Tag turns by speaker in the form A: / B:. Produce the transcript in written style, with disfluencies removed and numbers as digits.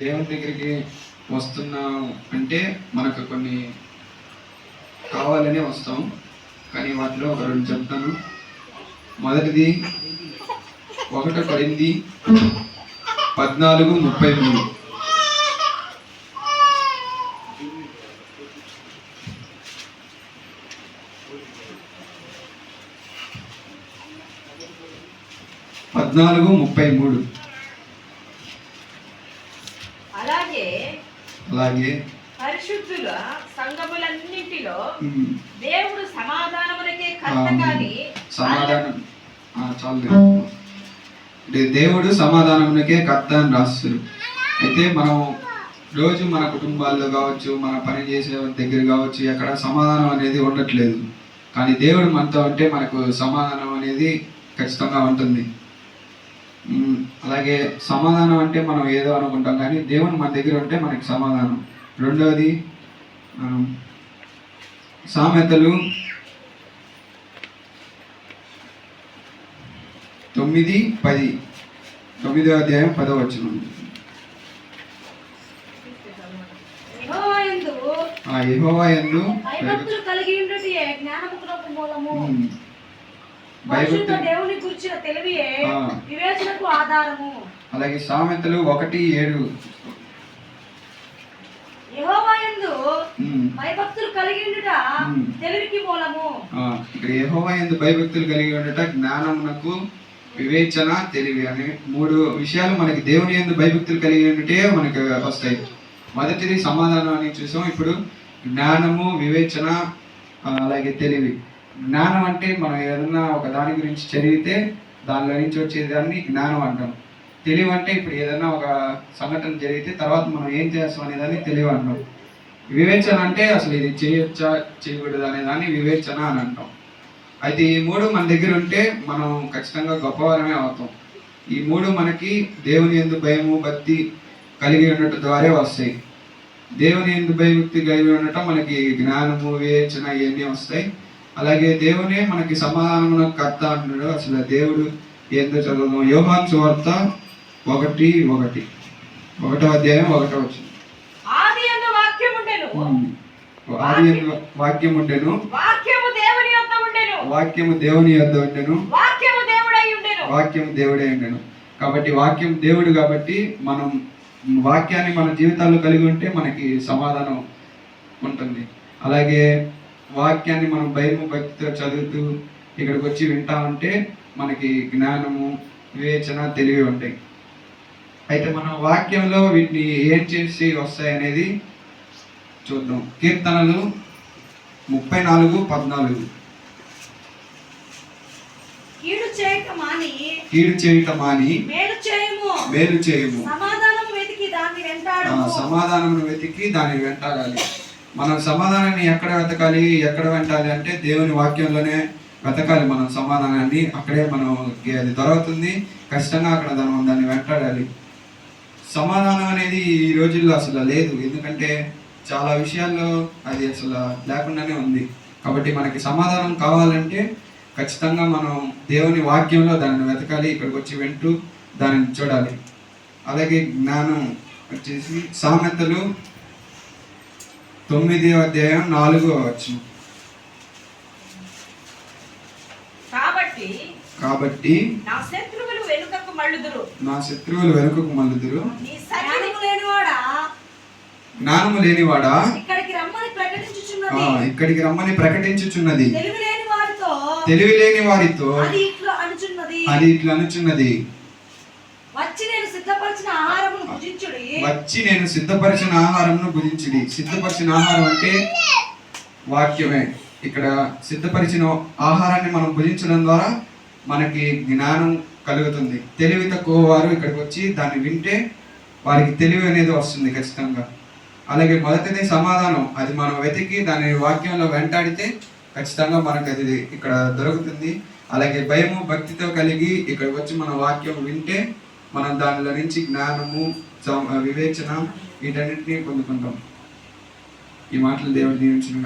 A: దేవుని దగ్గరికి వస్తున్నాం అంటే మనకు కొన్ని కావాలనే వస్తాం. కానీ వాటిలో ఒక రెండు చెప్తాను. మొదటిది 1 కొరింథీ 14:33. అలాగే
B: పరిశుద్ధుల సంఘములన్నిటిలో దేవుడు సమాధానమునకే కర్త కాని
A: దేవుడు సమాధానమునకే కర్త అని రాస్తారు. అయితే మనం రోజు మన కుటుంబాల్లో కావచ్చు, మన పని చేసే దగ్గర కావచ్చు, ఎక్కడ సమాధానం అనేది ఉండట్లేదు. కానీ దేవుడు మనతో ఉంటే మనకు సమాధానం అనేది ఖచ్చితంగా ఉంటుంది. అలాగే సమాధానం అంటే మనం ఏదో అనుకుంటాం, కానీ దేవుడు మన దగ్గర ఉంటే మనకి సమాధానం. రెండవది సామెతలు 9:10, 9వ అధ్యాయం 10వ వచనం. యెహోవా యందు అలాగే సామెతలు 1:7.
B: యెహోవా యందు భయభక్తులు కలిగి ఉండుట తెలివికి మూలము.
A: ఇక్కడ యెహోవా యందు భయభక్తులు కలిగి ఉండుట జ్ఞానమునకు, వివేచన, తెలివి అనే 3 విషయాలు మనకి దేవుని యందు భయభక్తులు కలిగి ఉంటే మనకు వస్తాయి. మొదటిది సమాధానం అని చూసాం. ఇప్పుడు జ్ఞానము, వివేచన, అలాగే తెలివి. జ్ఞానం అంటే మనం ఏదన్నా ఒక దాని గురించి చదివితే దానిలో నుంచి వచ్చేదాన్ని జ్ఞానం అంటాం. తెలివి అంటే ఇప్పుడు ఏదైనా ఒక సంఘటన జరిగితే తర్వాత మనం ఏం చేస్తాం అనేదాన్ని తెలివి అంటాం. వివేచన అంటే అసలు ఇది చేయొచ్చా చేయకూడదు అనేదాన్ని వివేచన అని అంటాం. అయితే ఈ 3 మన దగ్గర ఉంటే మనం ఖచ్చితంగా గొప్పవారమే అవుతాం. ఈ 3 మనకి దేవుని యందు భయము, భక్తి కలిగి ఉండటం ద్వారా వస్తాయి. దేవుని యందు భయభక్తి కలిగి ఉండటం మనకి జ్ఞానము, వివేచన ఇవన్నీ వస్తాయి. అలాగే దేవునే మనకి సమాధానమున కర్త అంటున్నాడు. అసలు దేవుడు ఏందో చదువుదాం. యోహాను సువార్త 1:1, 1వ అధ్యాయం 1వ వచనం.
B: ఆది యందు వాక్యము ఉండెను,
A: వాక్యము ఉండెను,
B: వాక్యము దేవుని యొద్ద ఉండెను,
A: వాక్యము దేవుని యొద్ద ఉండెను,
B: వాక్యము దేవుడై ఉండెను,
A: వాక్యము దేవుడై ఉండెను. కాబట్టి వాక్యం దేవుడు. కాబట్టి మనం వాక్యాన్ని మన జీవితాల్లో కలిగి ఉంటే మనకి సమాధానం ఉంటుంది. అలాగే వాక్యాన్ని మనం భయము, భక్తితో చదువుతూ ఇక్కడికి వచ్చి వింటా ఉంటే మనకి జ్ఞానము, వివేచన, తెలివి ఉంటాయి. అయితే మనం వాక్యంలో వీటిని ఏం చేసి వస్తాయనేది చూద్దాం. కీర్తనలు 34:14.
B: కీడు
A: చేయుట మాని మేలు చేయుము, సమాధానమును వెతికి దాన్ని వెంటాడాలి. మనం సమాధానాన్ని ఎక్కడ వెతకాలి, ఎక్కడ వెంటాలి అంటే దేవుని వాక్యంలోనే వెతకాలి. మనం సమాధానాన్ని అక్కడే మనం అది దొరుకుతుంది. ఖచ్చితంగా అక్కడ దాన్ని వెంటాడాలి. సమాధానం అనేది ఈ రోజుల్లో అసలు లేదు. ఎందుకంటే చాలా విషయాల్లో అది అసలు లేకుండానే ఉంది. కాబట్టి మనకి సమాధానం కావాలంటే ఖచ్చితంగా మనం దేవుని వాక్యంలో దాన్ని వెతకాలి. ఇక్కడికి వచ్చి వింటూ దానిని చూడాలి. అలాగే జ్ఞానం వచ్చేసి సామెతలు 9వ అధ్యాయం 4వ వచనం. కాబట్టి
B: నా శత్రువులు వెనుకకు మళ్ళుదురు,
A: జ్ఞానము లేనివాడా
B: ఇక్కడికి రమ్మని ప్రకటించుచున్నది.
A: తెలివి లేని వారితో అది ఇట్లా అనుచున్నది.
B: వచ్చి నేను సిద్ధపరిచిన
A: ఆహారమును భుజించుడి. సిద్ధపరిచిన ఆహారం అంటే వాక్యమే. ఇక్కడ సిద్ధపరిచిన ఆహారాన్ని మనం భుజించడం ద్వారా మనకి జ్ఞానం కలుగుతుంది. తెలివి తక్కువ వారు ఇక్కడికి వచ్చి దాన్ని వింటే వారికి తెలివి అనేది వస్తుంది ఖచ్చితంగా. అలాగే మొదటిది సమాధానం. అది మనం వెతికి దాని వాక్యంలో వెంటాడితే ఖచ్చితంగా మనకు అది ఇక్కడ దొరుకుతుంది. అలాగే భయము, భక్తితో కలిగి ఇక్కడికి వచ్చి మన వాక్యం వింటే మనం దానిలో నుంచి జ్ఞానము, వివేచన వీటన్నిటిని పొందుకుంటాం. ఈ మాటలు దేవుడు దీవించిన